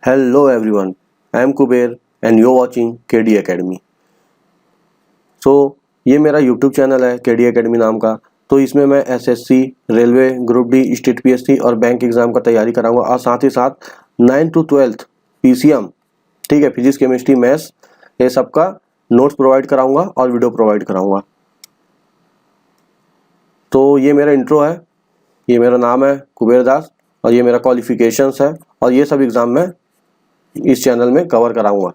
Hello everyone, I am Kuber and you're watching KD Academy. ये मेरा YouTube channel है KD Academy नाम का। तो इसमें मैं SSC, railway, group D, state PSC और बैंक एग्ज़ाम का तैयारी कराऊंगा और साथ ही साथ 9th to 12th PCM, ठीक है, फिजिक्स, केमिस्ट्री, मैथ्स, ये सब का नोट्स प्रोवाइड कराऊंगा और वीडियो प्रोवाइड कराऊंगा। तो ये मेरा इंट्रो है, ये मेरा नाम है कुबेर दास और ये मेरा क्वालिफिकेशंस है और ये सब एग्ज़ाम मैं इस चैनल में कवर कराऊंगा।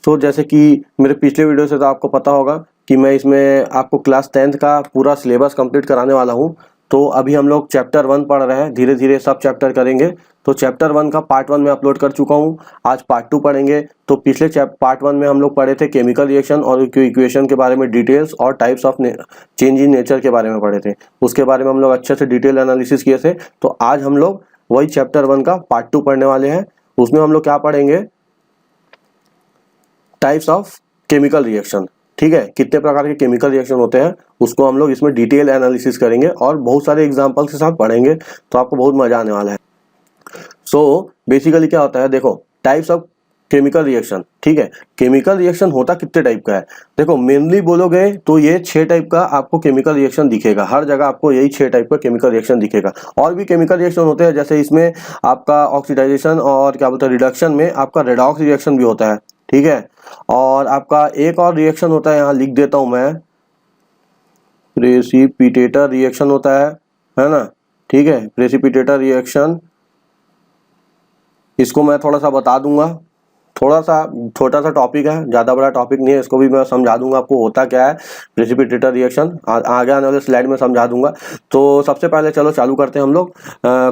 तो जैसे कि मेरे पिछले वीडियो से तो आपको पता होगा कि मैं इसमें आपको क्लास 10th का पूरा सिलेबस कंप्लीट कराने वाला हूं। तो अभी हम लोग चैप्टर 1 पढ़ रहे हैं, धीरे धीरे सब चैप्टर करेंगे। तो चैप्टर 1 का पार्ट 1 में अपलोड कर चुका हूं, आज पार्ट 2 पढ़ेंगे। तो पिछले पार्ट 1 में हम लोग पढ़े थे केमिकल रिएक्शन और इक्वेशन के बारे में डिटेल्स और types of change in nature के बारे में पढ़े थे। उसके बारे में हम लोग अच्छे से डिटेल एनालिसिस किए थे। तो आज हम लोग वही चैप्टर 1 का पार्ट 2 पढ़ने वाले हैं। उसमें हम लोग क्या पढ़ेंगे, टाइप्स ऑफ केमिकल रिएक्शन, ठीक है, कितने प्रकार के केमिकल रिएक्शन होते हैं उसको हम लोग इसमें डिटेल एनालिसिस करेंगे और बहुत सारे एग्जांपल के साथ पढ़ेंगे। तो आपको बहुत मजा आने वाला है। बेसिकली क्या होता है, देखो, टाइप्स ऑफ केमिकल रिएक्शन, ठीक है। केमिकल रिएक्शन होता कितने टाइप का है, देखो मेनली बोलोगे तो ये 6 टाइप का आपको केमिकल रिएक्शन दिखेगा। हर जगह आपको यही 6 टाइप का केमिकल रिएक्शन दिखेगा। और भी केमिकल रिएक्शन होते हैं, जैसे इसमें आपका ऑक्सीडाइजेशन और क्या बोलते हैं रिडक्शन में आपका रेडॉक्स रिएक्शन भी होता है, ठीक है। और आपका एक और रिएक्शन होता है, यहाँ लिख देता हूं मैं, प्रेसिपिटेटर रिएक्शन होता है ना, ठीक है। प्रेसिपिटेटर रिएक्शन, इसको मैं थोड़ा सा बता दूंगा, थोड़ा सा छोटा सा टॉपिक है, ज़्यादा बड़ा टॉपिक नहीं है, इसको भी मैं समझा दूंगा आपको होता क्या है प्रेसिपिटेटर रिएक्शन, आगे आने वाले स्लाइड में समझा दूंगा। तो सबसे पहले चलो चालू करते हैं हम लोग।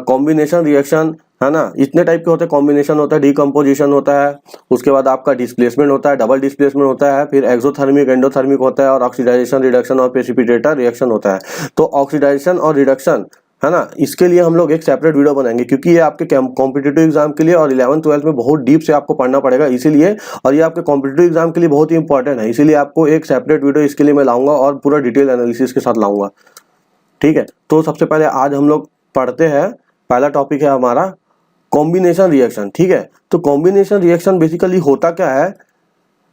कॉम्बिनेशन रिएक्शन, है ना, इतने टाइप के होते हैं। कॉम्बिनेशन होता है, डिकम्पोजिशन होता है, उसके बाद आपका डिस्प्लेसमेंट होता है, डबल डिस्प्लेसमेंट होता है, फिर एक्सोथर्मिक, एंडोथर्मिक होता है, और ऑक्सीडाइजेशन, रिडक्शन और प्रेसिपिटेटर रिएक्शन होता है। तो ऑक्सीडाइजेशन और रिडक्शन, है ना, इसके लिए हम लोग एक सेपरेट वीडियो बनाएंगे, क्योंकि ये आपके कॉम्पिटिटिव एग्जाम के लिए और 11th 12th में बहुत डीप से आपको पढ़ना पड़ेगा, इसीलिए। और ये आपके कॉम्पिटिटिव एग्जाम के लिए बहुत ही इंपॉर्टेंट है, इसीलिए आपको एक सेपरेट वीडियो इसके लिए मैं लाऊंगा और पूरा डिटेल एनालिसिस के साथ लाऊंगा, ठीक है। तो सबसे पहले आज हम लोग पढ़ते हैं, पहला टॉपिक है हमारा कॉम्बिनेशन रिएक्शन, ठीक है। तो कॉम्बिनेशन रिएक्शन बेसिकली होता क्या है,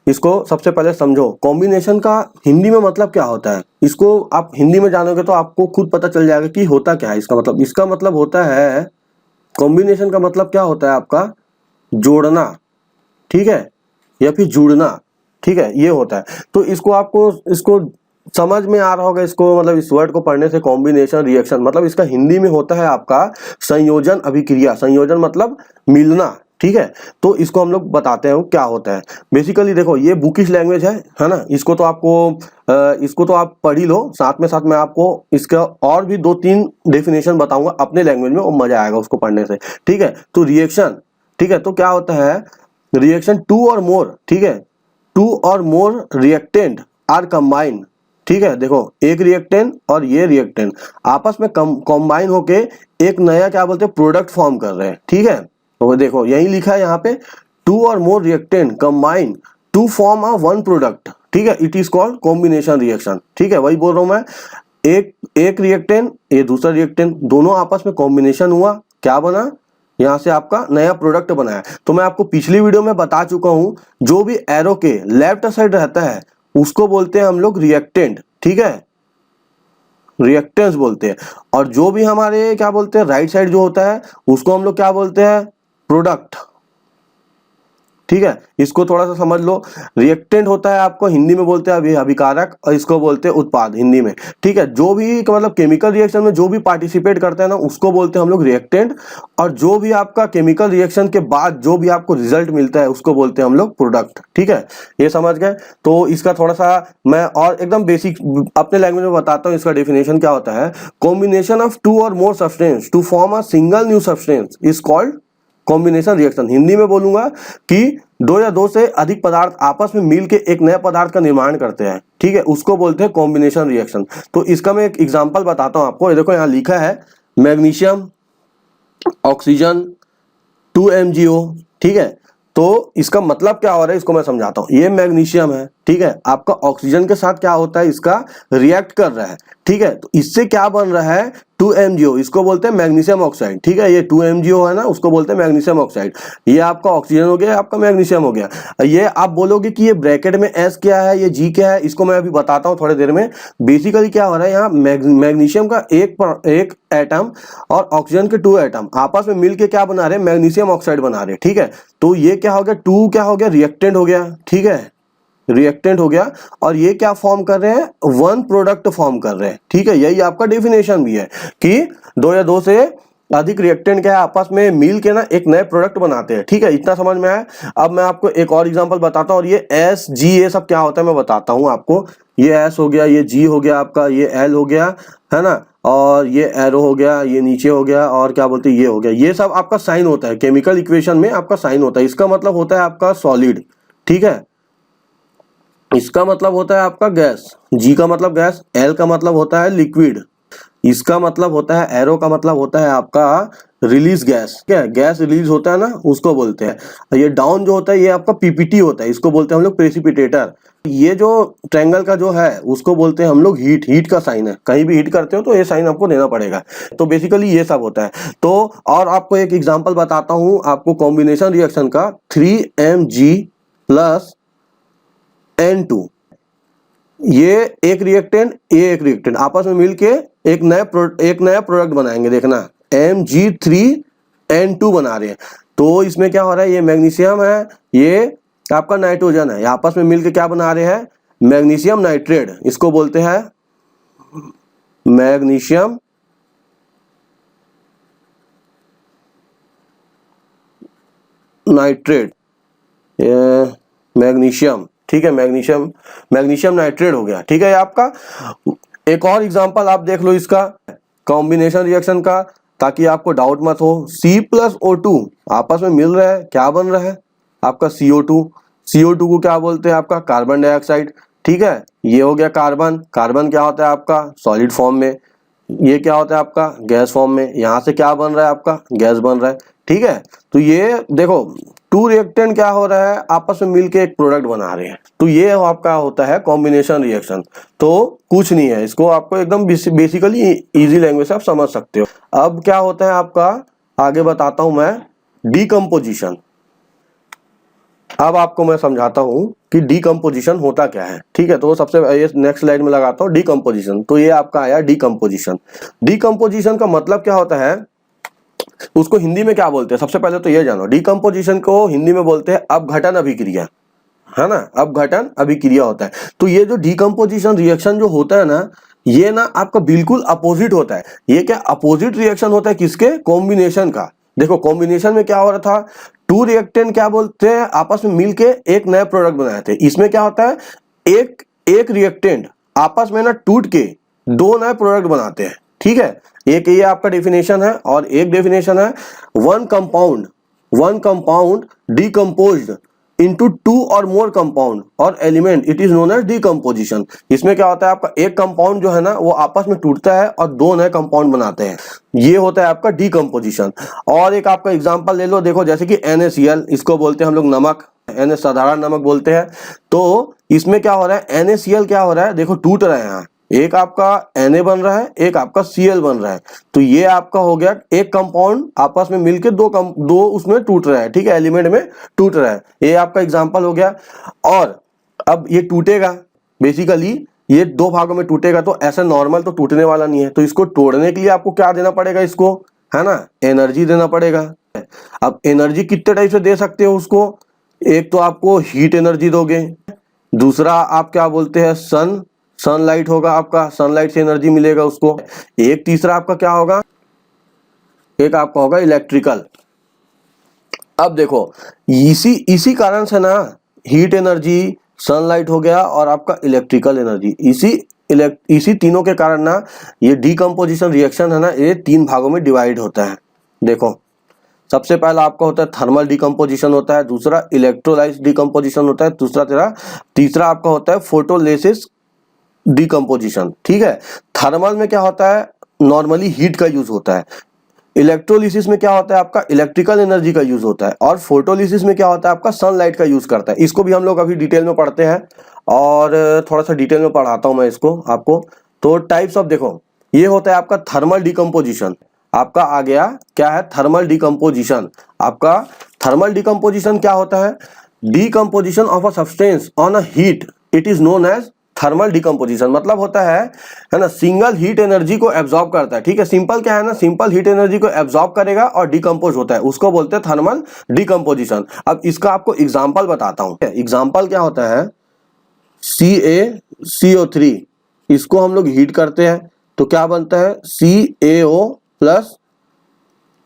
इसको सबसे पहले समझो। कॉम्बिनेशन का हिंदी में मतलब क्या होता है, इसको आप हिंदी में जानोगे तो आपको खुद पता चल जाएगा कि होता क्या है। इसका मतलब होता है, कॉम्बिनेशन का मतलब क्या होता है आपका, जोड़ना, ठीक है, या फिर जुड़ना, ठीक है, ये होता है। तो इसको समझ में आ रहा होगा, इसको मतलब इस वर्ड को पढ़ने से, कॉम्बिनेशन रिएक्शन मतलब इसका हिंदी में होता है आपका संयोजन अभिक्रिया। संयोजन मतलब मिलना, ठीक है। तो इसको हम लोग बताते हैं क्या होता है। बेसिकली देखो, ये बुकिश लैंग्वेज है ना, इसको तो आप पढ़ ही लो, साथ में मैं आपको इसका और भी 2-3 डेफिनेशन बताऊंगा अपने लैंग्वेज में, और मजा आएगा उसको पढ़ने से, ठीक है। तो रिएक्शन, ठीक है, तो क्या होता है रिएक्शन, 2 और मोर, ठीक है, 2 और मोर रिएक्टेंट आर कंबाइन, ठीक है। देखो, एक रिएक्टेंट और ये रिएक्टेंट आपस में कंबाइन होके एक नया क्या बोलते हैं प्रोडक्ट फॉर्म कर रहे हैं, ठीक है। तो देखो यही लिखा है यहाँ पे, 2 और more reactant combine to form a one product, ठीक है, it is called combination reaction, ठीक है। वही बोल रहा हूं मैं, एक रिएक्टेंट, ये दूसरा रिएक्टेंट, दोनों आपस में कॉम्बिनेशन हुआ, क्या बना, यहां से आपका नया प्रोडक्ट बनाया। तो मैं आपको पिछली वीडियो में बता चुका हूं, जो भी एरो के लेफ्ट साइड रहता है उसको बोलते हैं हम लोग रिएक्टेंट, ठीक है, रिएक्टेंस बोलते हैं। और जो भी हमारे क्या बोलते हैं राइट साइड जो होता है उसको हम लोग क्या बोलते हैं, प्रोडक्ट, ठीक है। इसको थोड़ा सा समझ लो। रिएक्टेंट होता है आपको हिंदी में बोलते हैं अभिकारक, और इसको बोलते हैं उत्पाद हिंदी में, ठीक है। जो भी मतलब केमिकल रिएक्शन में जो भी पार्टिसिपेट करते हैं ना, उसको बोलते हैं हम लोग रिएक्टेंट। और जो भी आपका केमिकल रिएक्शन के बाद जो भी आपको रिजल्ट मिलता है उसको बोलते हैं हम लोग प्रोडक्ट, ठीक है। ये समझ गए। तो इसका थोड़ा सा मैं और एकदम बेसिक अपने लैंग्वेज में बताता हूँ, इसका डेफिनेशन क्या होता है। कॉम्बिनेशन ऑफ 2 और more substance to form a single new substance is called combination reaction. Hindi में बोलूंगा कि 2 या 2 से अधिक पदार्थ आपस में मिलके एक नए पदार्थ का निर्माण करते हैं, ठीक है, उसको बोलते हैं कॉम्बिनेशन रिएक्शन। तो इसका मैं एक एग्जांपल बताता हूं आपको। ये देखो यहाँ लिखा है मैग्नीशियम ऑक्सीजन 2 MgO, ठीक है। तो इसका मतलब क्या हो रहा है इसको मैं समझाता हूं। ये मैग्नीशियम है, ठीक है, आपका ऑक्सीजन के साथ क्या होता है, इसका रिएक्ट कर रहा है, ठीक है। तो इससे क्या बन रहा है, 2MgO, इसको बोलते हैं मैग्नीशियम ऑक्साइड, ठीक है। ये 2MgO है ना, उसको बोलते हैं मैग्नीशियम ऑक्साइड। ये आपका ऑक्सीजन हो गया, आपका मैग्नीशियम हो गया। ये आप बोलोगे कि ये ब्रैकेट में S क्या है, ये G क्या है, इसको मैं अभी बताता हूँ थोड़ी देर में। बेसिकली क्या हो रहा है, यहाँ मैग्नीशियम का एक एटम और ऑक्सीजन के 2 एटम आपस में मिलके क्या बना रहे हैं, मैग्नीशियम ऑक्साइड बना रहे हैं, ठीक है। तो ये क्या हो गया, 2 क्या हो गया, रिएक्टेंट हो गया, ठीक है, रिएक्टेंट हो गया। और ये क्या फॉर्म कर रहे हैं, 1 प्रोडक्ट फॉर्म कर रहे हैं, ठीक है। यही आपका डेफिनेशन भी है कि 2 या 2 से अधिक रिएक्टेंट क्या है, आपस में मिल के ना एक नए प्रोडक्ट बनाते हैं, ठीक है। इतना समझ में आया। अब मैं आपको एक और एग्जांपल बताता हूँ, और ये S G ये सब क्या होता है मैं बताता हूँ आपको। ये S हो गया, ये G हो गया आपका, ये L हो गया, है ना, और ये एरो हो गया, ये नीचे हो गया, और क्या बोलते हैं ये हो गया। ये सब आपका साइन होता है, केमिकल इक्वेशन में आपका साइन होता है। इसका मतलब होता है आपका सॉलिड, ठीक है। इसका मतलब होता है आपका गैस, G का मतलब गैस, L का मतलब होता है लिक्विड, इसका मतलब होता है, एरो का मतलब होता है आपका रिलीज गैस, क्या है, गैस रिलीज होता है ना, उसको बोलते हैं। ये डाउन जो होता है ये आपका PPT होता है, इसको बोलते हैं हम लोग प्रेसिपिटेटर। ये जो ट्रायंगल का जो है उसको बोलते हैं हम लोग हीट, हीट का साइन है, कहीं भी हीट करते हो तो ये साइन आपको देना पड़ेगा। तो बेसिकली ये सब होता है। तो और आपको एक एग्जांपल बताता हूँ आपको कॉम्बिनेशन रिएक्शन का, 3Mg प्लस N2, ये एक रिएक्टेंट, ये एक रिएक्टेंट आपस में मिलके एक नया प्रोडक्ट बनाएंगे, देखना Mg3N2 बना रहे हैं। तो इसमें क्या हो रहा है, ये मैग्नीशियम है, ये आपका नाइट्रोजन है, आपस में मिलके क्या बना रहे हैं, मैग्नीशियम नाइट्रेट, इसको बोलते हैं मैग्नीशियम नाइट्रेट, मैग्नीशियम, ठीक है, मैग्नीशियम नाइट्रेट हो गया, ठीक है। आपका एक और एग्जांपल आप देख लो इसका कॉम्बिनेशन रिएक्शन का, ताकि आपको डाउट मत हो। C प्लस O2 आपस में मिल रहा है, क्या बन रहा है आपका CO2। CO2 को क्या बोलते हैं, आपका कार्बन डाइऑक्साइड, ठीक है। ये हो गया कार्बन, कार्बन क्या होता है आपका सॉलिड फॉर्म में, ये क्या होता है आपका गैस फॉर्म में। यहाँ से क्या बन रहा है आपका गैस बन रहा है, ठीक है। तो ये देखो 2 रिएक्टेंट क्या हो रहा है, आपस में मिलके एक प्रोडक्ट बना रहे हैं। तो ये आपका होता है कॉम्बिनेशन रिएक्शन। तो कुछ नहीं है, इसको आपको एकदम बेसिकली इजी लैंग्वेज से आप समझ सकते हो। अब क्या होता है आपका, आगे बताता हूं मैं, डीकम्पोजिशन। अब आपको मैं समझाता हूं कि डीकम्पोजिशन होता क्या है, ठीक है। तो सबसे ये नेक्स्ट स्लाइड में लगाता हूं डीकम्पोजिशन। तो ये आपका आया डीकम्पोजिशन। डीकम्पोजिशन का मतलब क्या होता है, उसको हिंदी में क्या बोलते हैं, सबसे पहले तो ये जानो, डीकम्पोजिशन को हिंदी में बोलते हैं अपघटन अभिक्रिया, है ना, अपघटन अभिक्रिया होता है। तो ये जो डीकम्पोजिशन रिएक्शन जो होता है ना, ये ना आपका बिल्कुल अपोजिट होता है। ये क्या अपोजिट रिएक्शन होता है, किसके, कॉम्बिनेशन का। देखो कॉम्बिनेशन में क्या हो रहा था, 2 रिएक्टेंट क्या बोलते हैं आपस में मिलके एक नया प्रोडक्ट बनाए थे। इसमें क्या होता है, एक रिएक्टेंट आपस में ना टूट के 2 नए प्रोडक्ट बनाते हैं, ठीक है। एक ये आपका डेफिनेशन है, और एक डेफिनेशन है वन कंपाउंड डीकम्पोज्ड इनटू 2 और more compound or element, it is known as decomposition. इसमें क्या होता है, आपका एक कंपाउंड जो है ना वो आपस में टूटता है और 2 नए कंपाउंड बनाते हैं, ये होता है आपका डीकम्पोजिशन। और एक आपका एग्जांपल ले लो, देखो जैसे कि NaCl, इसको बोलते हैं हम लोग नमक, Na साधारण नमक बोलते हैं। तो इसमें क्या हो रहा है, NaCl क्या हो रहा है, देखो टूट रहे हैं, एक आपका Na बन रहा है, एक आपका Cl बन रहा है। तो ये आपका हो गया एक कंपाउंड आपस में मिलके दो उसमें टूट रहा है, ठीक है, एलिमेंट में टूट रहा है। ये आपका एग्जांपल हो गया। और अब ये टूटेगा, बेसिकली ये 2 भागों में टूटेगा, तो ऐसा नॉर्मल तो टूटने वाला नहीं है। तो इसको तोड़ने के लिए आपको क्या देना पड़ेगा, इसको, है ना, एनर्जी देना पड़ेगा। अब एनर्जी कितने टाइप से दे सकते हो उसको, एक तो आपको हीट एनर्जी दोगे, दूसरा आप क्या बोलते हैं सनलाइट होगा, आपका सनलाइट से एनर्जी मिलेगा उसको। एक तीसरा आपका क्या होगा, एक आपका होगा इलेक्ट्रिकल। अब देखो इसी कारण से ना हीट एनर्जी, सनलाइट हो गया और आपका इलेक्ट्रिकल एनर्जी, इसी तीनों के कारण ना ये डीकम्पोजिशन रिएक्शन है ना, ये 3 भागों में डिवाइड होता है। देखो सबसे पहला आपका होता है थर्मल डीकम्पोजिशन होता है, दूसरा इलेक्ट्रोलाइज डीकम्पोजिशन होता है, तीसरा आपका होता है फोटोलिसिस डीकम्पोजिशन, ठीक है। थर्मल में क्या होता है, नॉर्मली हीट का यूज होता है। इलेक्ट्रोलिसिस में क्या होता है आपका इलेक्ट्रिकल एनर्जी का यूज होता है, और फोटोलिसिस में क्या होता है आपका सनलाइट का यूज करता है। इसको भी हम लोग अभी डिटेल में पढ़ते हैं और थोड़ा सा डिटेल में पढ़ाता हूं मैं इसको आपको। तो टाइप्स ऑफ देखो, ये होता है आपका थर्मल डिकम्पोजिशन। आपका आ गया क्या है थर्मल डिकम्पोजिशन। आपका थर्मल डिकम्पोजिशन क्या होता है, decomposition of a substance on a heat, it is known as thermal decomposition. मतलब होता है ना, सिंगल हीट एनर्जी को एब्जॉर्ब करता है। ठीक है, सिंपल क्या है ना, सिंपल हीट एनर्जी को एब्जॉर्ब करेगा और डिकम्पोज होता है, उसको बोलते हैं थर्मल डिकम्पोजिशन। अब इसका आपको एग्जांपल बताता हूं। एग्जांपल क्या होता है, CaCO3, इसको हम लोग हीट करते हैं तो क्या बनता है CaO प्लस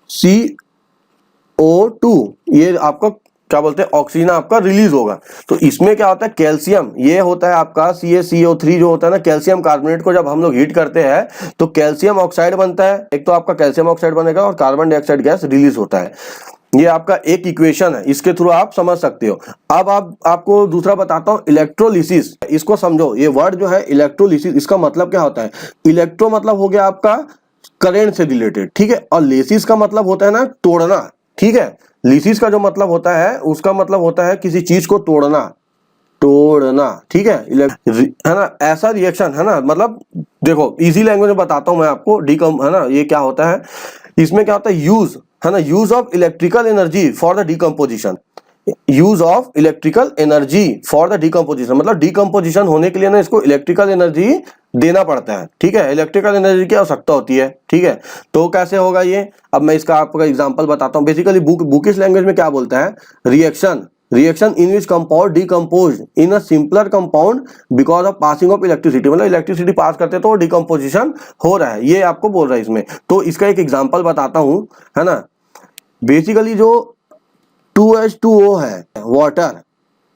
CO2, ये आपका क्या बोलते हैं ऑक्सीजन आपका रिलीज होगा। तो इसमें क्या होता है कैल्शियम, ये होता है आपका CaCO3 जो होता है ना, कैल्शियम कार्बोनेट को जब हम लोग हीट करते हैं तो कैल्शियम ऑक्साइड बनता है। एक तो आपका कैल्शियम ऑक्साइड बनेगा और कार्बन डाइऑक्साइड गैस रिलीज होता है। ये आपका एक इक्वेशन है, इसके थ्रू आप समझ सकते हो। अब आपको दूसरा बताता हूँ इलेक्ट्रोलिसिस। इसको समझो, ये वर्ड जो है इलेक्ट्रोलिसिस, इसका मतलब क्या होता है, इलेक्ट्रो मतलब हो गया आपका करंट से रिलेटेड, ठीक है, और लिसिस का मतलब होता है ना तोड़ना। ठीक है, लिसिस का जो मतलब होता है उसका मतलब होता है किसी चीज को तोड़ना, तोड़ना। ठीक है, है ना, ऐसा रिएक्शन है ना। मतलब देखो इजी लैंग्वेज में बताता हूं मैं आपको, है ना, ये क्या होता है, इसमें क्या होता है यूज, है ना, use of electrical energy for the decomposition. Use of electrical energy for the decomposition, मतलब डिकम्पोजिशन होने के लिए ना इसको इलेक्ट्रिकल एनर्जी देना पड़ता है। ठीक है, इलेक्ट्रिकल एनर्जी की आवश्यकता होती है। ठीक है, तो कैसे होगा ये, अब मैं इसका आपका एग्जांपल बताता हूँ। बेसिकली बुकिश लैंग्वेज में क्या बोलता है, reaction in which compound decompose in a simpler compound because of passing of electricity, मतलब इलेक्ट्रिसिटी पास करते तो डिकम्पोजिशन हो रहा है, ये आपको बोल रहा है इसमें। तो इसका एक एग्जाम्पल बताता हूँ, है ना। बेसिकली जो 2H2O है वाटर,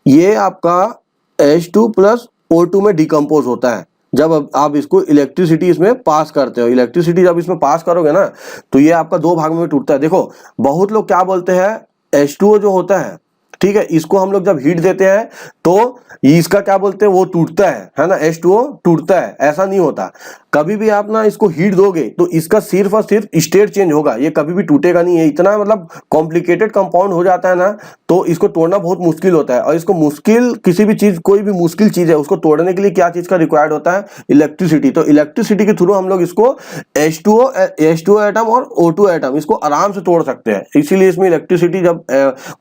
ये आपका H2 प्लस O2 में डिकम्पोज होता है जब आप इसको इलेक्ट्रिसिटी इसमें पास करते हो। इलेक्ट्रिसिटी जब इसमें पास करोगे ना तो ये आपका दो भाग में टूटता है। देखो बहुत लोग क्या बोलते हैं, H2O जो होता है, ठीक है, इसको हम लोग जब हीट देते हैं तो इसका क्या बोलते हैं वो टूटता है ना, H2O टूटता है। ऐसा नहीं होता, कभी भी आप ना इसको हीट दोगे तो इसका सिर्फ और सिर्फ स्टेट चेंज होगा, ये कभी भी टूटेगा नहीं है। इतना मतलब कॉम्प्लिकेटेड कंपाउंड हो जाता है ना, तो इसको तोड़ना बहुत मुश्किल होता है। और इसको मुश्किल, किसी भी चीज, कोई भी मुश्किल चीज है उसको तोड़ने के लिए क्या चीज का रिक्वायर्ड होता है, इलेक्ट्रिसिटी। तो इलेक्ट्रिसिटी के थ्रू हम लोग इसको H2O एटम और O2 एटम इसको आराम से तोड़ सकते हैं। इसीलिए इसमें इलेक्ट्रिसिटी, जब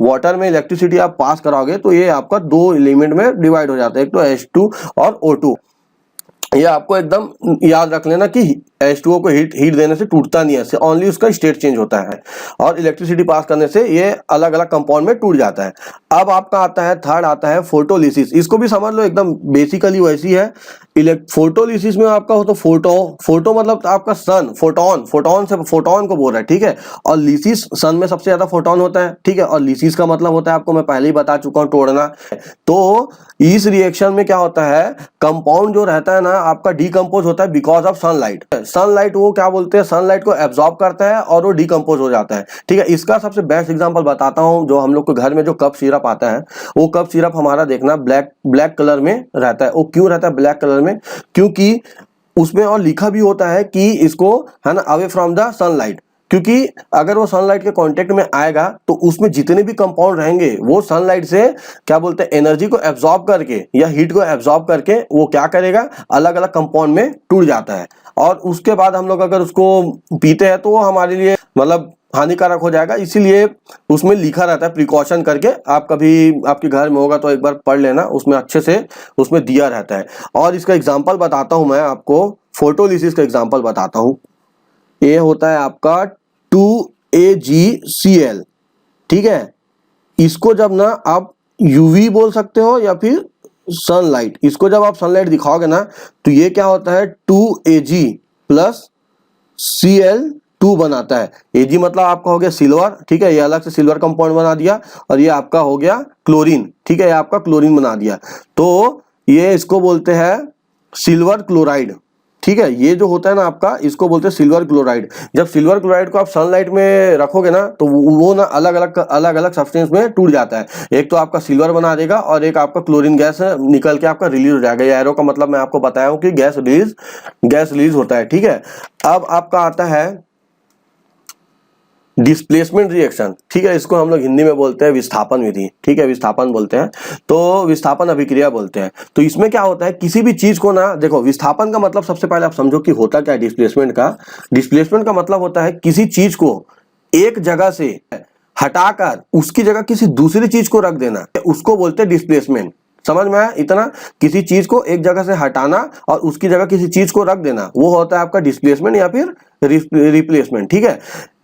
वाटर में इलेक्ट्रिसिटी आप पास कराओगे तो ये आपका दो एलिमेंट में डिवाइड हो जाता है, एक तो H2 और O2। ये आपको एकदम याद रख लेना कि H2O को हीट देने से टूटता नहीं है, ओनली उसका स्टेट चेंज होता है, और इलेक्ट्रिसिटी पास करने से ये अलग अलग कंपाउंड में टूट जाता है। अब आपका आता है थर्ड, आता है फोटोलिसिस। इसको भी समझ लो, एकदम बेसिकली वैसी है। फोटोलिसिस में आपका हो तो फोटो मतलब आपका सन, फोटोन से फोटोन को बोल रहा है। ठीक है, और लिसिस, सन में सबसे ज्यादा फोटोन होता है। ठीक है, और लिसिस का मतलब होता है, आपको मैं पहले ही बता चुका हूँ, तोड़ना। तो इस रिएक्शन में क्या होता है, कंपाउंड जो रहता है ना आपका डिकम्पोज होता है बिकॉज ऑफ सनलाइट। सनलाइट वो क्या बोलते हैं, सनलाइट को एब्जॉर्ब करता है और वो डिकम्पोज हो जाता है। ठीक है, इसका सबसे बेस्ट एग्जांपल बताता हूं। जो हम लोग के घर में जो कप सिरप आता है, वो कप सिरप हमारा देखना ब्लैक कलर में रहता है। वो क्यों रहता है ब्लैक कलर में, क्योंकि उसमें और लिखा भी होता है कि इसको, है ना, अवे फ्रॉम द सनलाइट। क्योंकि अगर वो सनलाइट के कांटेक्ट में आएगा तो उसमें जितने भी कंपाउंड रहेंगे वो सनलाइट से क्या बोलते हैं एनर्जी को एब्जॉर्ब करके या हीट को एब्जॉर्ब करके वो क्या करेगा, अलग अलग कंपाउंड में टूट जाता है। और उसके बाद हम लोग अगर उसको पीते हैं तो वो हमारे लिए मतलब हानिकारक हो जाएगा। इसीलिए उसमें लिखा रहता है प्रिकॉशन करके। आप कभी आपके घर में होगा तो एक बार पढ़ लेना, उसमें अच्छे से उसमें दिया रहता है। और इसका एग्जाम्पल बताता हूं मैं आपको, फोटोलिसिस का एग्जाम्पल बताता हूं। ये होता है आपका 2AgCl। ठीक है, इसको जब ना आप यूवी बोल सकते हो या फिर सनलाइट, इसको जब आप सनलाइट दिखाओगे ना तो ये क्या होता है 2Ag प्लस Cl2 बनाता है। Ag मतलब आपका हो गया सिल्वर। ठीक है, ये अलग से सिल्वर कंपाउंड बना दिया, और ये आपका हो गया क्लोरीन। ठीक है, ये आपका क्लोरीन बना दिया, तो ये इसको बोलते हैं सिल्वर क्लोराइड। ठीक है, ये जो होता है ना आपका, इसको बोलते हैं सिल्वर क्लोराइड। जब सिल्वर क्लोराइड को आप सनलाइट में रखोगे ना तो वो ना अलग अलग सब्सटेंस में टूट जाता है। एक तो आपका सिल्वर बना देगा और एक आपका क्लोरीन गैस निकल के आपका रिलीज हो जाएगा। ये एरो का मतलब मैं आपको बताया हूं कि गैस रिलीज होता है। ठीक है, अब आपका आता है डिस्प्लेसमेंट रिएक्शन, ठीक है, इसको हम लोग हिंदी में बोलते हैं विस्थापन विधि, ठीक है, विस्थापन बोलते हैं, तो विस्थापन अभिक्रिया बोलते हैं। तो इसमें क्या होता है, किसी भी चीज को ना, देखो विस्थापन का मतलब सबसे पहले आप समझो कि होता क्या है डिस्प्लेसमेंट का। डिस्प्लेसमेंट का मतलब होता है किसी चीज को एक जगह से हटाकर उसकी जगह किसी दूसरी चीज को रख देना, उसको बोलते हैं डिस्प्लेसमेंट। समझ में आया इतना, किसी चीज को एक जगह से हटाना और उसकी जगह किसी चीज को रख देना, वो होता है आपका डिस्प्लेसमेंट या फिर रिप्लेसमेंट, ठीक है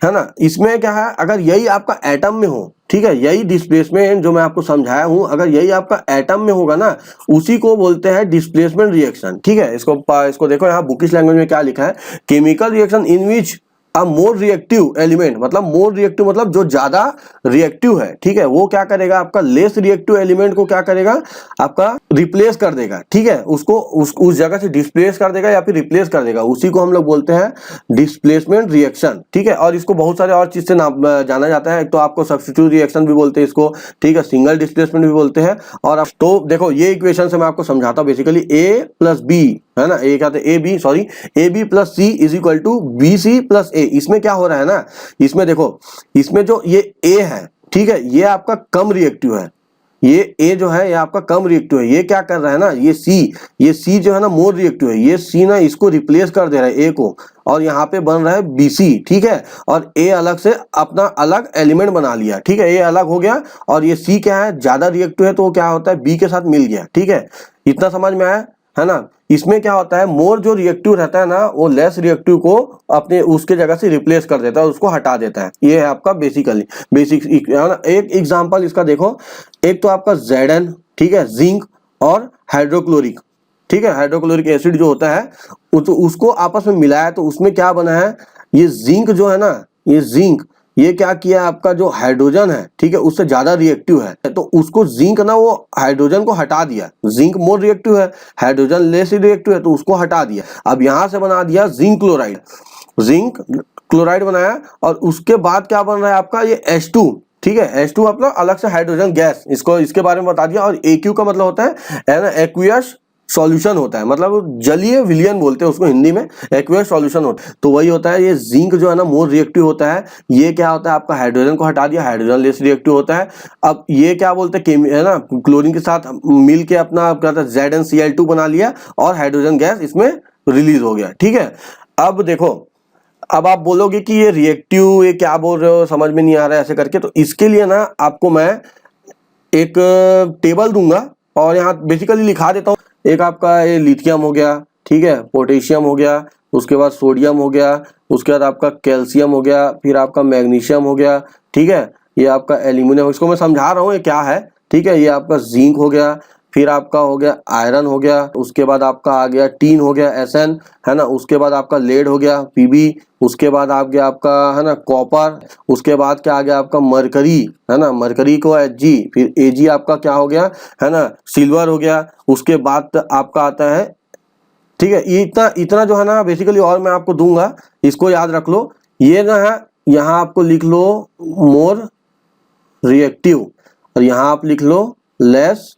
ना। इसमें क्या है, अगर यही आपका एटम में हो, ठीक है, यही डिस्प्लेसमेंट जो मैं आपको समझाया हूं, अगर यही आपका एटम में होगा ना, उसी को बोलते हैं डिस्प्लेसमेंट रिएक्शन, ठीक है। इसको देखो यहाँ बुकिश लैंग्वेज में क्या लिखा है, chemical reaction in which a more reactive element, मतलब मोर रिएक्टिव मतलब जो ज्यादा रिएक्टिव है, ठीक है, वो क्या करेगा, आपका लेस रिएक्टिव एलिमेंट को क्या करेगा, आपका रिप्लेस कर देगा, ठीक है, उसको उस जगह से डिस्प्लेस कर देगा या फिर रिप्लेस कर देगा, उसी को हम लोग बोलते हैं डिस्प्लेसमेंट रिएक्शन, ठीक है। और इसको बहुत सारे और चीज से जाना जाता है, एक तो आपको सब्स्टिट्यूट रिएक्शन भी बोलते हैं इसको, ठीक है, सिंगल डिस्प्लेसमेंट भी बोलते हैं। और तो देखो ये इक्वेशन से मैं आपको समझाता हूँ, बेसिकली ए प्लस बी है ना, ए क्या A B, sorry A B plus C is equal to B C plus A. इसमें क्या हो रहा है ना, इसमें देखो, इसमें जो ये ए है, ठीक है, ये आपका कम रिएक्टिव है, ये ए जो है ये आपका कम रिएक्टिव है, ये क्या कर रहा है ना, ये सी जो है ना मोर रिएक्टिव है, ये सी ना इसको रिप्लेस कर दे रहा है ए को, और यहाँ पे बन रहा है बीसी, ठीक है, और ए अलग से अपना अलग एलिमेंट बना लिया, ठीक है, ए अलग हो गया, और ये सी क्या है, ज्यादा रिएक्टिव है, तो वो क्या होता है बी के साथ मिल गया, ठीक है, इतना समझ में आया है ना। इसमें क्या होता है, मोर जो रिएक्टिव रहता है ना, वो लेस रिएक्टिव को अपने उसके जगह से रिप्लेस कर देता है, उसको हटा देता है, ये है आपका बेसिक एक एग्जांपल इसका देखो, एक तो आपका Zn, ठीक है, जिंक और हाइड्रोक्लोरिक, ठीक है, हाइड्रोक्लोरिक एसिड जो होता है तो उसको आपस में मिलाया, तो उसमें क्या बना है, ये जिंक जो है ना, ये जिंक ये क्या किया, आपका जो हाइड्रोजन है, ठीक है, उससे ज्यादा रिएक्टिव है, तो उसको जिंक ना वो हाइड्रोजन को हटा दिया, जिंक मोर रिएक्टिव है, हाइड्रोजन लेस रिएक्टिव है, तो उसको हटा दिया, अब यहां से बना दिया जिंक क्लोराइड, जिंक क्लोराइड बनाया, और उसके बाद क्या बन रहा है आपका ये H2, ठीक है, H2 अपना अलग से हाइड्रोजन गैस, इसको इसके बारे में बता दिया। और AQ का मतलब होता है ना एक्वियस सॉल्यूशन होता है, मतलब जलीय विलयन बोलते हैं उसको हिंदी में, एक्वियस सॉल्यूशन होता है, तो वही होता है, ये जिंक जो है ना मोर रिएक्टिव होता है, ये क्या होता है आपका हाइड्रोजन को हटा दिया, हाइड्रोजन लेस रिएक्टिव होता है। अब ये क्या बोलते हैं, है ना, क्लोरीन के साथ मिल के अपना क्या होता है ZnCl2 बना लिया, और हाइड्रोजन गैस इसमें रिलीज हो गया, ठीक है। अब देखो, अब आप बोलोगे कि ये रिएक्टिव, ये क्या बोल रहे हो, समझ में नहीं आ रहा है ऐसे करके, तो इसके लिए ना आपको मैं एक टेबल दूंगा, और यहाँ बेसिकली लिखा देता हूँ, एक आपका ये लिथियम हो गया, ठीक है, पोटेशियम हो गया, उसके बाद सोडियम हो गया, उसके बाद आपका कैल्शियम हो गया, फिर आपका मैग्नीशियम हो गया, ठीक है, ये आपका एल्यूमिनियम, इसको मैं समझा रहा हूँ ये क्या है, ठीक है, ये आपका जिंक हो गया, फिर आपका हो गया आयरन हो गया, उसके बाद आपका आ गया टीन हो गया Sn, है ना, उसके बाद आपका लेड हो गया Pb, उसके बाद आ गया आपका है ना कॉपर, उसके बाद क्या आ गया आपका मरकरी, है ना, मरकरी को Hg, फिर Ag आपका क्या हो गया, है ना, सिल्वर हो गया, उसके बाद आपका आता है, ठीक है, इतना इतना जो है ना बेसिकली, और मैं आपको दूंगा, इसको याद रख लो, ये ना है, यहाँ आपको लिख लो मोर रिएक्टिव, और यहाँ आप लिख लो लेस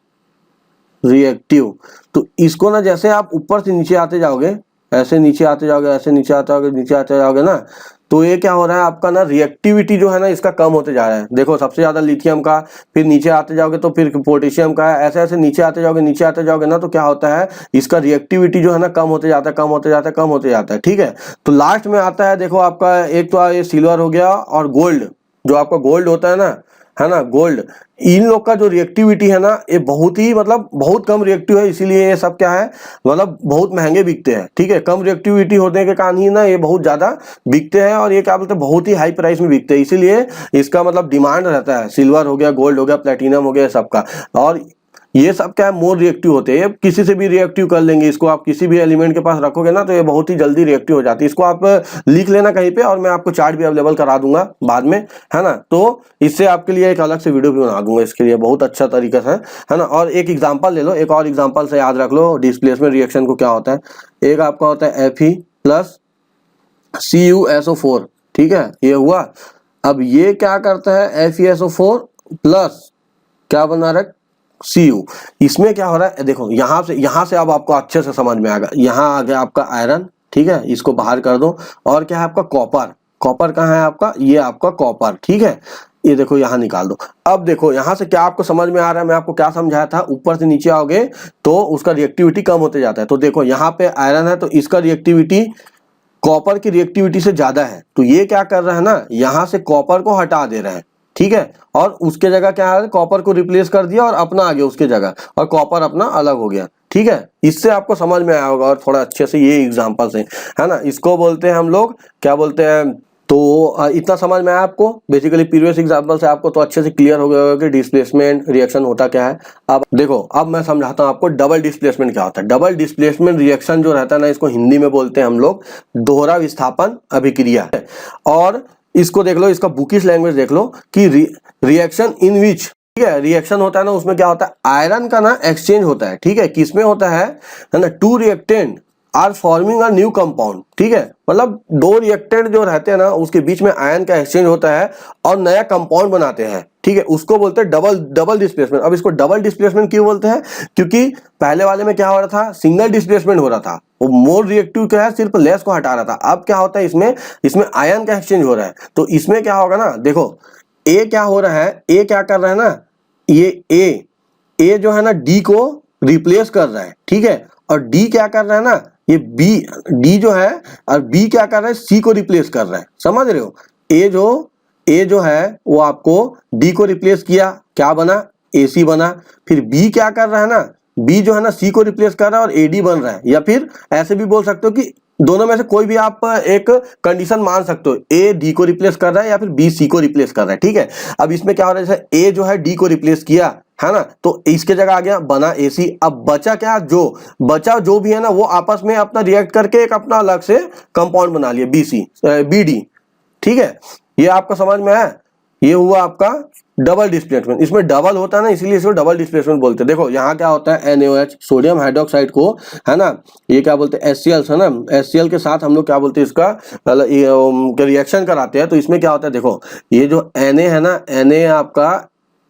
रिएक्टिव। तो इसको ना जैसे आप ऊपर से नीचे आते जाओगे, ऐसे नीचे आते जाओगे, ऐसे नीचे आते जाओगे, नीचे आते जाओगे ना, तो ये क्या हो रहा है आपका ना रिएक्टिविटी जो है ना इसका कम होते जा रहा है। देखो सबसे ज्यादा लिथियम का, फिर नीचे आते जाओगे तो फिर पोटेशियम का, ऐसे ऐसे नीचे आते जाओगे, नीचे आते जाओगे ना, तो क्या होता है इसका रिएक्टिविटी जो है ना कम होते जाता है, कम होते जाता है, कम होते जाता है, ठीक है। तो लास्ट में आता है, देखो आपका एक तो ये सिल्वर हो गया, और गोल्ड, जो आपका गोल्ड होता है ना, है ना, गोल्ड, इन लोग का जो रिएक्टिविटी है ना ये बहुत ही मतलब बहुत कम रिएक्टिव है, इसीलिए ये सब क्या है मतलब बहुत महंगे बिकते हैं, ठीक है। कम रिएक्टिविटी होने के कारण ही ना ये बहुत ज्यादा बिकते हैं, और ये क्या बोलते हैं बहुत ही हाई प्राइस में बिकते हैं, इसीलिए इसका मतलब डिमांड रहता है। सिल्वर हो गया, गोल्ड हो गया, प्लेटिनम हो गया, सबका। और ये सब क्या है मोर रिएक्टिव होते हैं, किसी से भी रिएक्टिव कर लेंगे, इसको आप किसी भी एलिमेंट के पास रखोगे ना तो ये बहुत ही जल्दी रिएक्टिव हो जाती है। इसको आप लिख लेना कहीं पे, और मैं आपको चार्ट भी अवेलेबल करा दूंगा बाद में, है ना। तो इससे आपके लिए एक अलग से वीडियो भी बना दूंगा इसके लिए, बहुत अच्छा तरीका से, है ना। और एक एग्जाम्पल ले लो, एक और एग्जाम्पल से याद रख लो डिस्प्लेसमेंट रिएक्शन को क्या होता है। एक आपका होता है Fe प्लस CuSO4, ठीक है, ये हुआ। अब ये क्या करता है FeSO4 प्लस क्या बना रहा है Cu, इसमें क्या हो रहा है देखो, यहां से अब आपको अच्छे से समझ में आएगा। यहाँ आ गया आपका आयरन, ठीक है, इसको बाहर कर दो, और क्या है आपका कॉपर, कॉपर कहाँ है आपका, ये आपका कॉपर, ठीक है। ये देखो यहाँ निकाल दो। अब देखो यहाँ से क्या आपको समझ में आ रहा है, मैं आपको क्या समझाया था, ऊपर से नीचे आओगे तो उसका रिएक्टिविटी कम होते जाता है। तो देखो यहाँ पे आयरन है तो इसका रिएक्टिविटी कॉपर की रिएक्टिविटी से ज्यादा है, तो ये क्या कर रहा है ना, यहाँ से कॉपर को हटा दे रहा है, ठीक है, और उसके जगह क्या है, कॉपर को रिप्लेस कर दिया और अपना आ गया उसके जगह, और कॉपर अपना अलग हो गया, ठीक है। इससे आपको समझ में आया होगा और थोड़ा अच्छे से ये एग्जांपल से, है ना, इसको बोलते हैं हम लोग क्या बोलते हैं। तो इतना समझ में आया आपको, बेसिकली प्रीवियस एग्जांपल से आपको तो अच्छे से क्लियर हो गया होगा कि डिस्प्लेसमेंट रिएक्शन होता क्या है। अब देखो, अब मैं समझाता हूँ आपको डबल डिस्प्लेसमेंट क्या होता है। डबल डिस्प्लेसमेंट रिएक्शन जो रहता है ना, इसको हिंदी में बोलते हैं हम लोग दोहरा विस्थापन अभिक्रिया। और इसको देख लो, इसका बुकिश लैंग्वेज देख लो कि रिएक्शन इन विच, ठीक है, रिएक्शन होता है ना, उसमें क्या होता है, आयरन का ना एक्सचेंज होता है, ठीक है। किसमें होता है ना, two reactant are forming a new compound, ठीक है, मतलब दो रिएक्टेंट जो रहते हैं ना, उसके बीच में आयन का एक्सचेंज होता है और नया कंपाउंड बनाते हैं, ठीक है, उसको बोलते हैं डबल डिस्प्लेसमेंट। अब इसको डबल डिस्प्लेसमेंट क्यों बोलते हैं, क्योंकि पहले वाले में क्या हो रहा था, सिंगल डिस्प्लेसमेंट हो रहा था, वो मोर रिएक्टिव क्या है, सिर्फ लेस को हटा रहा था। अब क्या होता है, इसमें आयन का एक्सचेंज हो रहा है, तो इसमें क्या होगा ना, देखो ए क्या हो रहा है, ए क्या कर रहा है ना, ये ए जो है ना डी को रिप्लेस कर रहा है, ठीक है, और डी क्या कर रहा है ना, ये डी जो है, और बी क्या कर रहा है, सी को रिप्लेस कर रहा है, समझ रहे हो। ए जो है वो आपको डी को रिप्लेस किया, क्या बना, AC बना। फिर बी क्या कर रहा है ना, बी जो है ना सी को रिप्लेस कर रहा है और AD बन रहा है। या फिर ऐसे भी बोल सकते हो कि दोनों में से कोई भी आप एक कंडीशन मान सकते हो, ए डी को रिप्लेस कर रहा है या फिर बी सी को रिप्लेस कर रहा है, ठीक है। अब इसमें क्या हो रहा है, जैसे ए जो है डी को रिप्लेस किया, है ना, तो इसके जगह आ गया बना AC। अब बचा क्या, जो भी है ना, वो आपस में अपना रिएक्ट करके एक अपना अलग से कंपाउंड बना लिया BD, ठीक है। ये आपको समझ में आया, ये हुआ आपका डबल डिस्प्लेसमेंट। इसमें डबल होता है ना, इसीलिए इसको डबल डिस्प्लेसमेंट बोलते हैं। देखो यहाँ क्या होता है, NaOH सोडियम हाइड्रोक्साइड को, है ना, ये क्या बोलते हैं, HCl है ना, HCl के साथ हम लोग क्या बोलते हैं, इसका रिएक्शन कराते हैं। तो इसमें क्या होता है, देखो ये जो Na है ना, Na आपका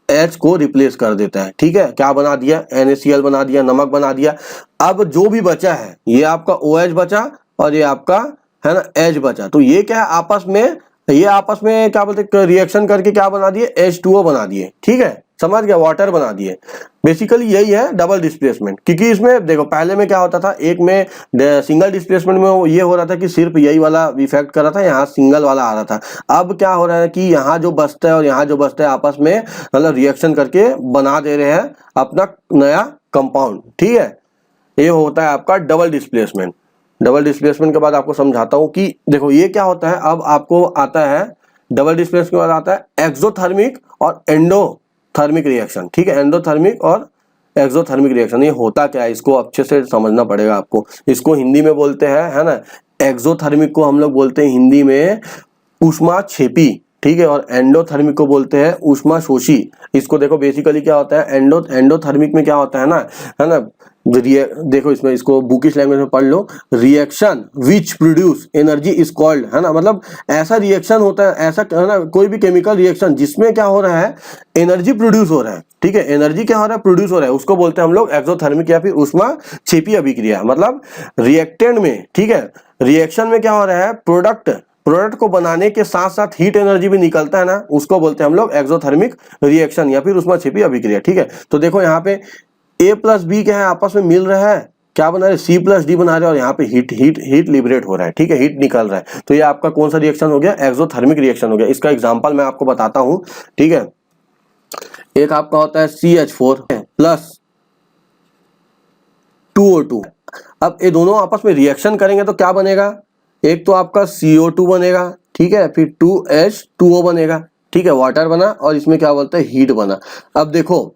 H को रिप्लेस कर देता है, ठीक है, क्या बना दिया, NaCl बना दिया, नमक बना दिया। अब जो भी बचा है, ये आपका OH बचा और ये आपका है ना H बचा, तो ये क्या है, आपस में क्या बोलते हैं, रिएक्शन करके क्या बना दिए, H2O बना दिए, ठीक है, समझ गया, वाटर बना दिए। बेसिकली यही है डबल डिस्प्लेसमेंट। क्योंकि इसमें देखो पहले में क्या होता था, एक में सिंगल डिस्प्लेसमेंट में ये हो रहा था कि सिर्फ यही वाला इफेक्ट कर रहा था, यहाँ सिंगल वाला आ रहा था। अब क्या हो रहा है कि यहाँ जो बचता है और यहाँ जो बचता है आपस में मतलब रिएक्शन करके बना दे रहे हैं अपना नया कंपाउंड, ठीक है। ये होता है आपका डबल डिस्प्लेसमेंट। डबल डिस्प्लेसमेंट के बाद आपको समझाता हूं कि देखो ये क्या होता है। अब आपको आता है डबल डिस्प्लेसमेंट के बाद आता है एक्सोथर्मिक और एंडोथर्मिक रिएक्शन, ठीक है, एंडोथर्मिक और एक्सोथर्मिक रिएक्शन। ये होता क्या है, इसको अच्छे से समझना पड़ेगा आपको। इसको हिंदी में बोलते हैं, है ना, एक्सोथर्मिक को हम लोग बोलते हैं हिंदी में ऊष्माक्षेपी, ठीक है, और एंडोथर्मिक को बोलते हैं ऊष्माशोषी। इसको देखो बेसिकली क्या होता है, एंडोथर्मिक में क्या होता है ना, देखो इसमें, इसको बुकिश लैंग्वेज में पढ़ लो, reaction which produce energy is called, है ना, मतलब ऐसा रिएक्शन होता है, ऐसा है ना, कोई भी केमिकल रिएक्शन जिसमें क्या हो रहा है, एनर्जी प्रोड्यूस हो रहा है, ठीक है, एनर्जी क्या हो रहा है, प्रोड्यूस हो रहा है, उसको बोलते हैं हम लोग एक्सोथर्मिक या फिर ऊष्माक्षेपी अभिक्रिया। मतलब रिएक्टेंट में, ठीक है, रिएक्शन में क्या हो रहा है, प्रोडक्ट को बनाने के साथ साथ हीट एनर्जी भी निकलता है ना, उसको बोलते हैं हम लोग एक्सोथर्मिक रिएक्शन या फिर ऊष्माक्षेपी अभिक्रिया, ठीक है। तो देखो यहाँ पे A प्लस बी क्या है, आपस में मिल रहा है, क्या बना रहे, C प्लस डी बना रहे हैं, और यहाँ पे हीट लिबरेट हो रहा है, ठीक है, हीट निकल रहा है। तो ये आपका कौन सा रिएक्शन हो गया, एक्सोथर्मिक रिएक्शन हो गया। इसका एग्जांपल मैं आपको बताता हूं, ठीक है। एक आपका होता है CH4 प्लस 2O2। अब ये दोनों आपस में रिएक्शन करेंगे तो क्या बनेगा, एक तो आपका CO2 बनेगा, ठीक है, फिर 2H2O बनेगा, ठीक है, वाटर बना, और इसमें क्या बोलते हैं, हीट बना। अब देखो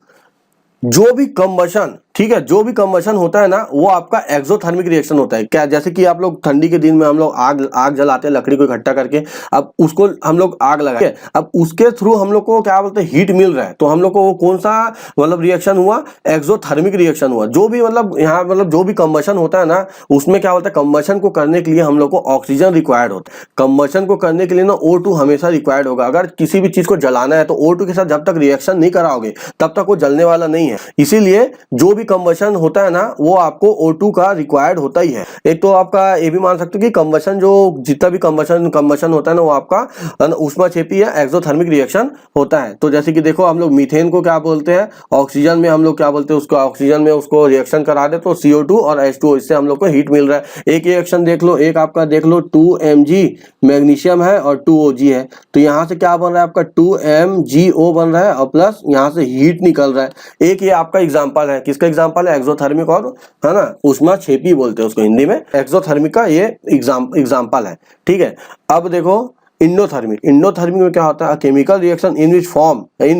जो भी कंबशन, ठीक है, जो भी कंबशन होता है ना, वो आपका एक्सोथर्मिक रिएक्शन होता है। क्या, जैसे कि आप लोग ठंडी के दिन में हम लोग आग जलाते हैं, लकड़ी को इकट्ठा करके, अब उसको हम लोग आग लगाते, अब उसके थ्रू हम लोग को क्या बोलते हैं, हीट मिल रहा है, तो हम लोग को वो कौन सा मतलब रिएक्शन हुआ, एक्सोथर्मिक रिएक्शन हुआ। जो भी मतलब यहाँ मतलब जो भी कंबशन होता है ना, उसमें क्या होता है, कंबशन को करने के लिए हम लोग को ऑक्सीजन रिक्वायर्ड होता है। कंबशन को करने के लिए ना O2 हमेशा रिक्वायर्ड होगा। अगर किसी भी चीज को जलाना है तो O2 के साथ जब तक रिएक्शन नहीं कराओगे तब तक वो जलने वाला नहीं है। इसीलिए जो भी कंबशन होता है ना वो आपको O2 का रिक्वायर्ड होता ही है। एक तो आपका ये भी मान सकते हो कि कंबशन जो जितना भी कंबशन होता है ना वो आपका ऊष्माक्षेपी या एक्सोथर्मिक रिएक्शन होता है। तो जैसे कि देखो हम लोग मीथेन को क्या बोलते हैं, ऑक्सीजन में हम लोग क्या बोलते हैं उसको, ऑक्सीजन में उसको रिएक्शन करा दे तो CO2 और H2O, इससे हम लोग को हीट मिल रहा है। एक रिएक्शन देख लो, एक आपका देख लो 2Mg मैग्नीशियम है और 2Og है, तो यहाँ से क्या बन रहा है आपका 2MgO बन रहा है और प्लस यहाँ से हीट निकल रहा है। एक ये आपका एग्जांपल है, किसका एग्जांपल है, एक्सोथर्मिक और है ना ऊष्माक्षेपी बोलते हैं उसको हिंदी में, एक्सोथर्मिक का ये एग्जांपल है। ठीक है, अब देखो इंडोथर्मिक में क्या होता है, chemical reaction in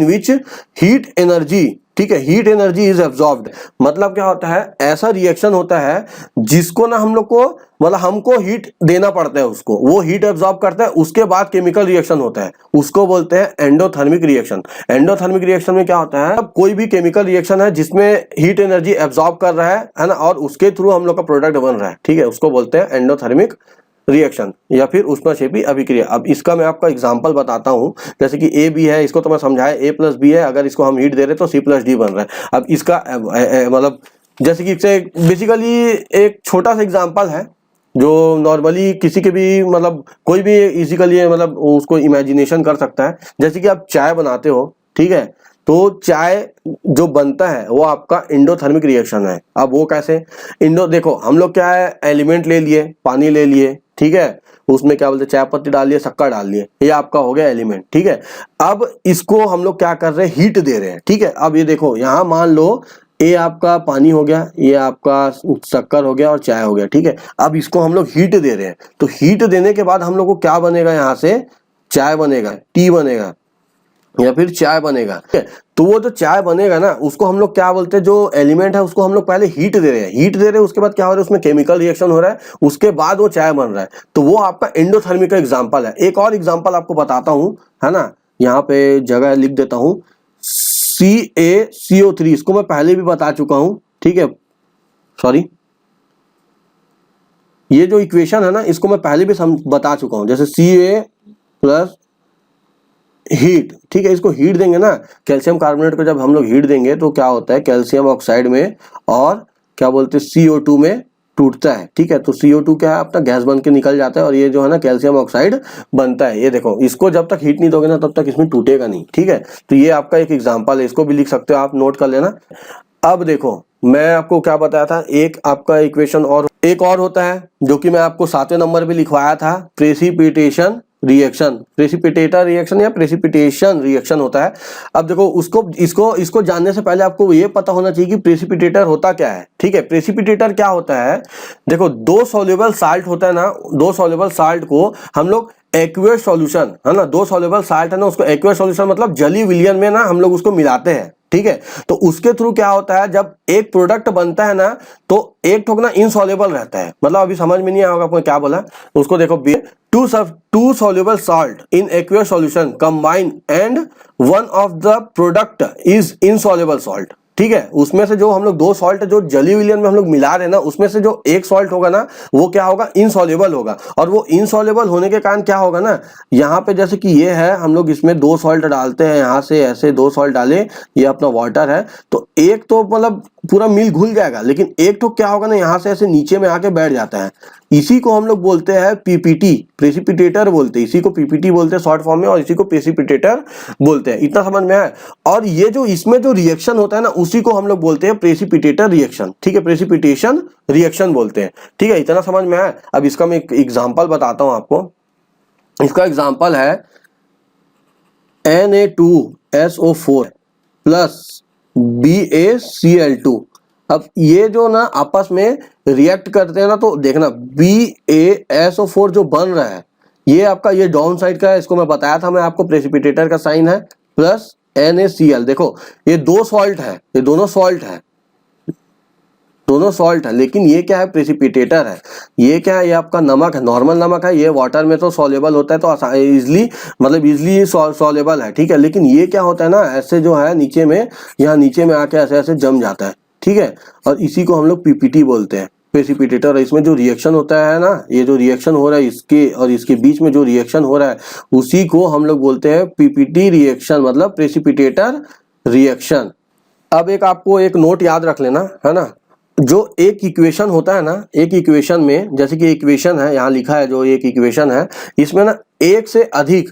which heat energy, ठीक है, हीट एनर्जी इज एब्जॉर्ब्ड। मतलब क्या होता है, ऐसा रिएक्शन होता है जिसको ना हम लोग को मतलब हमको हीट देना पड़ता है, उसको वो हीट एब्जॉर्ब करता है, उसके बाद केमिकल रिएक्शन होता है, उसको बोलते हैं एंडोथर्मिक रिएक्शन। एंडोथर्मिक रिएक्शन में क्या होता है, कोई भी केमिकल रिएक्शन है जिसमें हीट एनर्जी एब्जॉर्ब कर रहा है ना, और उसके थ्रू हम लोग का प्रोडक्ट बन रहा है, ठीक है, उसको बोलते हैं एंडोथर्मिक रिएक्शन या फिर ऊष्माक्षेपी अभिक्रिया। अब इसका मैं आपका एग्जांपल बताता हूं, जैसे कि A B है, इसको तो मैं समझाया A+B है, अगर इसको हम हीट दे रहे तो C+D बन रहा है। अब इसका मतलब जैसे कि इससे बेसिकली एक छोटा सा एग्जांपल है जो नॉर्मली किसी के भी मतलब कोई भी इजिकली मतलब उसको इमेजिनेशन कर सकता है। जैसे कि आप चाय बनाते हो, ठीक है, तो चाय जो बनता है वो आपका इंडोथर्मिक रिएक्शन है। अब वो कैसे, देखो हम लोग क्या है, एलिमेंट ले लिए, पानी ले लिए, ठीक है, उसमें क्या बोलते हैं चाय पत्ती डाल लिए, शक्कर डाल लिए, ये आपका हो गया एलिमेंट, ठीक है। अब इसको हम लोग क्या कर रहे हैं, हीट दे रहे हैं, ठीक है। अब ये देखो यहाँ मान लो ये आपका पानी हो गया, ये आपका शक्कर हो गया और चाय हो गया, ठीक है। अब इसको हम लोग हीट दे रहे हैं, तो हीट देने के बाद हम लोग को क्या बनेगा, यहाँ से चाय बनेगा, टी बनेगा या फिर चाय बनेगा, ठीक है। तो वो जो चाय बनेगा ना उसको हम लोग क्या बोलते हैं, जो एलिमेंट है उसको हम लोग पहले हीट दे रहे हैं, उसके बाद क्या हो रहा है, उसमें केमिकल रिएक्शन हो रहा है, उसके बाद वो चाय बन रहा है, तो वो आपका एंडोथर्मिक का एग्जांपल है। एक और एग्जांपल आपको बताता हूं, है ना, यहाँ पे जगह लिख देता हूं, CaCO3, इसको मैं पहले भी बता चुका हूं, ठीक है, सॉरी, ये जो इक्वेशन है ना इसको मैं पहले भी बता चुका हूं, जैसे Ca प्लस हीट, ठीक है, इसको हीट देंगे ना, कैल्शियम कार्बोनेट को जब हम लोग हीट देंगे तो क्या होता है, कैल्शियम ऑक्साइड में और क्या बोलते हैं CO2 में टूटता है, ठीक है। तो CO2 क्या है, अपना गैस बन के निकल जाता है और ये जो है ना कैल्शियम ऑक्साइड बनता है। ये देखो, इसको जब तक हीट नहीं दोगे ना तब तक इसमें टूटेगा नहीं, ठीक है। तो ये आपका एक एग्जांपल है, इसको भी लिख सकते हो आप, नोट कर लेना। अब देखो मैं आपको क्या बताया था, एक आपका इक्वेशन और एक और होता है जो कि मैं आपको 7वें नंबर पे लिखवाया था, प्रेसिपिटेशन रिएक्शन, प्रेसिपिटेटर रिएक्शन या प्रेसिपिटेशन रिएक्शन होता है। अब देखो इसको जानने से पहले आपको ये पता होना चाहिए कि प्रेसिपिटेटर होता क्या है, ठीक है। प्रेसिपिटेटर क्या होता है, देखो दो सॉल्युबल साल्ट होता है ना, दो सॉल्युबल साल्ट को हम लोग एक्वेस सॉल्यूशन, है ना, दो सॉल्युबल साल्ट है ना उसको एक्वेस सॉल्यूशन मतलब जलीय विलयन में ना हम लोग उसको मिलाते हैं, ठीक है। तो उसके थ्रू क्या होता है, जब एक प्रोडक्ट बनता है ना तो एक ठोक ना इनसॉल्युबल रहता है, मतलब अभी समझ में नहीं आएगा आपको क्या बोला, उसको देखो, two soluble salt in aqueous solution combine and one of the product is insoluble salt, ठीक है। उसमें से जो हम लोग दो सॉल्ट जो जलीय विलयन में हम लोग मिला रहे हैं ना, उसमें से जो एक सॉल्ट होगा ना वो क्या होगा, इनसॉल्युबल होगा। और वो इनसॉल्युबल होने के कारण क्या होगा ना, यहाँ पे जैसे कि ये है, हम लोग इसमें दो सॉल्ट डालते हैं, यहाँ से ऐसे दो सॉल्ट डाले, ये अपना वाटर है, तो एक तो मतलब पूरा मिल घुल जाएगा, लेकिन एक तो क्या होगा ना यहाँ से ऐसे नीचे में आके बैठ जाता है। इसी को हम लोग बोलते हैं पीपीटी, प्रेसिपिटेटर बोलते हैं, इसी को पीपीटी बोलते हैं शॉर्ट फॉर्म में, और इसी को प्रेसिपिटेटर बोलते हैं। इतना समझ में आया। और ये जो इसमें जो रिएक्शन होता है ना उसी को हम लोग बोलते हैं प्रेसिपिटेटर रिएक्शन, ठीक है, प्रेसिपिटेशन रिएक्शन बोलते हैं, ठीक है। इतना समझ में आया। अब इसका मैं एक एग्जांपल बताता हूं आपको। इसका एग्जांपल है Na2SO4 प्लस BaCl2। अब ये जो ना आपस में रिएक्ट करते हैं ना, तो देखना BaSO4 जो बन रहा है ये आपका ये डाउन साइड का है, इसको मैं बताया था मैं आपको, प्रेसिपिटेटर का साइन है, प्लस NaCl। देखो ये दो सॉल्ट है, ये दोनों सॉल्ट है, दोनों सॉल्ट है, लेकिन ये क्या है, प्रेसिपिटेटर है। ये क्या है, ये आपका नमक है, नॉर्मल नमक है, ये वाटर में तो सॉल्युबल होता है, तो इजली मतलब इजली सॉल्युबल है, ठीक है। लेकिन ये क्या होता है ना, ऐसे जो है नीचे में, यहाँ नीचे में आके ऐसे ऐसे जम जाता है, ठीक है। और इसी को हम लोग पीपीटी बोलते हैं, प्रेसिपिटेटर। इसमें जो रिएक्शन होता है ना, ये जो रिएक्शन हो रहा है इसके और इसके बीच में जो रिएक्शन हो रहा है उसी को हम लोग बोलते हैं पीपीटी रिएक्शन, मतलब प्रेसिपिटेटर रिएक्शन। अब एक आपको एक नोट याद रख लेना है ना, जो एक इक्वेशन होता है ना, एक इक्वेशन में जैसे कि इक्वेशन है यहाँ लिखा है, जो एक इक्वेशन है इसमें ना एक से अधिक,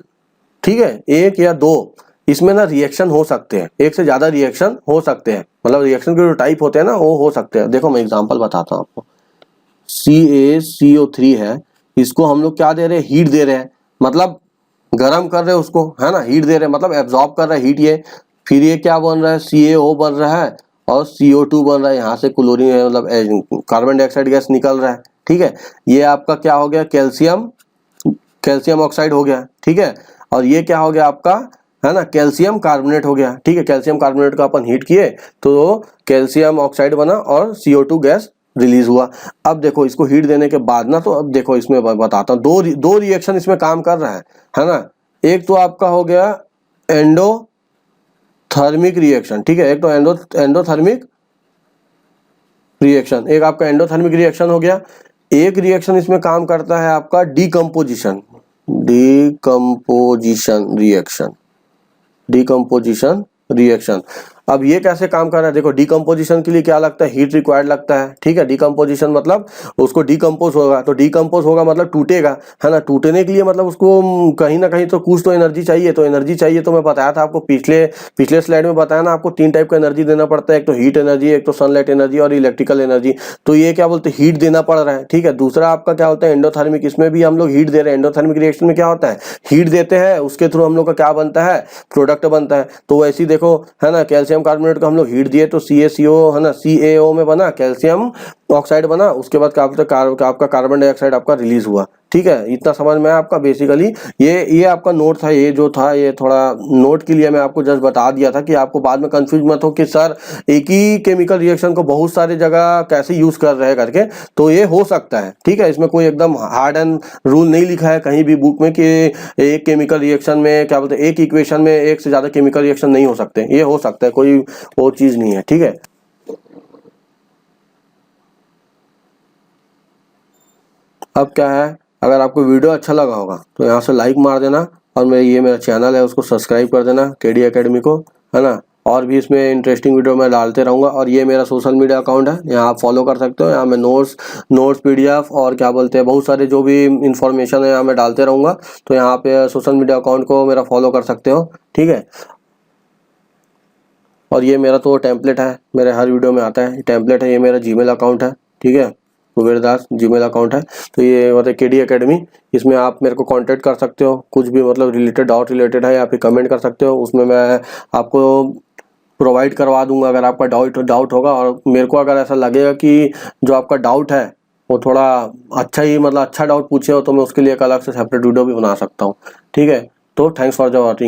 ठीक है, एक या दो इसमें ना रिएक्शन हो सकते हैं, एक से ज्यादा रिएक्शन हो सकते हैं, मतलब रिएक्शन के जो टाइप होते हैं ना वो हो सकते हैं। देखो मैं एग्जांपल बताता हूँ आपको, CaCO3 है, इसको हम लोग क्या दे रहे हैं, हीट दे रहे हैं, मतलब गर्म कर रहे हैं उसको, है ना, हीट दे रहे हैं मतलब एब्जॉर्ब कर रहा है हीट ये, फिर ये क्या बन रहा है, CaO बन रहा है और CO2 बन रहा है, यहाँ से क्लोरीन मतलब कार्बन डाइऑक्साइड गैस निकल रहा है, ठीक है। ये आपका क्या हो गया, कैल्शियम ऑक्साइड हो गया, ठीक है। और ये क्या हो गया आपका, है ना, कैल्शियम कार्बोनेट हो गया, ठीक है। कैल्शियम कार्बोनेट को अपन हीट किए तो कैल्शियम ऑक्साइड बना और CO2 गैस रिलीज हुआ। अब देखो इसको हीट देने के बाद ना, तो अब देखो इसमें बताता हूँ, दो रिएक्शन इसमें काम कर रहा है ना। एक तो आपका हो गया एंडोथर्मिक रिएक्शन, ठीक है, एक तो एंडोथर्मिक रिएक्शन, एक आपका एंडोथर्मिक रिएक्शन हो गया। एक रिएक्शन इसमें काम करता है आपका डीकम्पोजिशन रिएक्शन। अब ये कैसे काम कर रहा है, देखो डीकम्पोजिशन के लिए क्या लगता है, हीट रिक्वायर्ड लगता है, ठीक है। डीकम्पोजिशन मतलब उसको डीकम्पोज होगा, तो डीकम्पोज होगा मतलब टूटेगा, है ना। टूटने के लिए मतलब उसको कहीं ना कहीं तो कुछ तो एनर्जी चाहिए, तो एनर्जी चाहिए तो मैं बताया था आपको पिछले स्लाइड में बताया ना आपको, 3 टाइप का एनर्जी देना पड़ता है, एक तो हीट एनर्जी, एक तो सनलाइट एनर्जी और इलेक्ट्रिकल एनर्जी। तो ये क्या बोलते हैं, हीट देना पड़ रहा है, ठीक है। दूसरा आपका क्या होता है एंडोथर्मिक, इसमें भी हम लोग हीट दे रहे हैं। एंडोथर्मिक रिएक्शन में क्या होता है, हीट देते हैं, उसके थ्रू हम लोग का क्या बनता है, प्रोडक्ट बनता है। तो वैसे ही देखो, है ना, कैल्शियम कार्बोनेट को हम लोग हीट दिए तो CaCO, है ना, CaO में बना कैल्शियम ऑक्साइड बना, उसके बाद क्या बोलते हैं आपका कार्बन डाइऑक्साइड आपका रिलीज हुआ, ठीक है। इतना समझ में आपका बेसिकली ये आपका नोट था, ये जो था ये थोड़ा नोट के लिए मैं आपको जस्ट बता दिया था कि आपको बाद में कंफ्यूज मत हो कि सर एक ही केमिकल रिएक्शन को बहुत सारी जगह कैसे यूज कर रहे हैं करके। तो ये हो सकता है, ठीक है, इसमें कोई एकदम हार्ड एंड रूल नहीं लिखा है कहीं भी बुक में कि एक केमिकल रिएक्शन में क्या बोलते हैं, एक इक्वेशन में एक से ज्यादा केमिकल रिएक्शन नहीं हो सकते, ये हो सकता है, कोई वो चीज नहीं है, ठीक है। अब क्या है, अगर आपको वीडियो अच्छा लगा होगा तो यहाँ से लाइक मार देना, और मेरा चैनल है उसको सब्सक्राइब कर देना, KD एकेडमी को, है ना। और भी इसमें इंटरेस्टिंग वीडियो मैं डालते रहूँगा। और ये मेरा सोशल मीडिया अकाउंट है, यहाँ आप फॉलो कर सकते हो, यहाँ मैं नोट्स PDF और क्या बोलते हैं बहुत सारे जो भी इंफॉर्मेशन है यहाँ मैं डालते रहूँगा। तो यहाँ पे सोशल मीडिया अकाउंट को मेरा फॉलो कर सकते हो, ठीक है। और ये मेरा तो टेम्पलेट है, मेरे हर वीडियो में आता है टेम्पलेट है, ये मेरा जीमेल अकाउंट है, ठीक है, कुबेर दास जीमेल अकाउंट है। तो ये मतलब KD एकेडमी, इसमें आप मेरे को कांटेक्ट कर सकते हो, कुछ भी मतलब डाउट रिलेटेड है या फिर कमेंट कर सकते हो, उसमें मैं आपको प्रोवाइड करवा दूंगा अगर आपका डाउट होगा। और मेरे को अगर ऐसा लगेगा कि जो आपका डाउट है वो थोड़ा अच्छा ही मतलब अच्छा डाउट पूछे हो तो मैं उसके लिए एक अलग से सेपरेट वीडियो भी बना सकता हूँ, ठीक है। तो थैंक्स फॉर द वॉचिंग।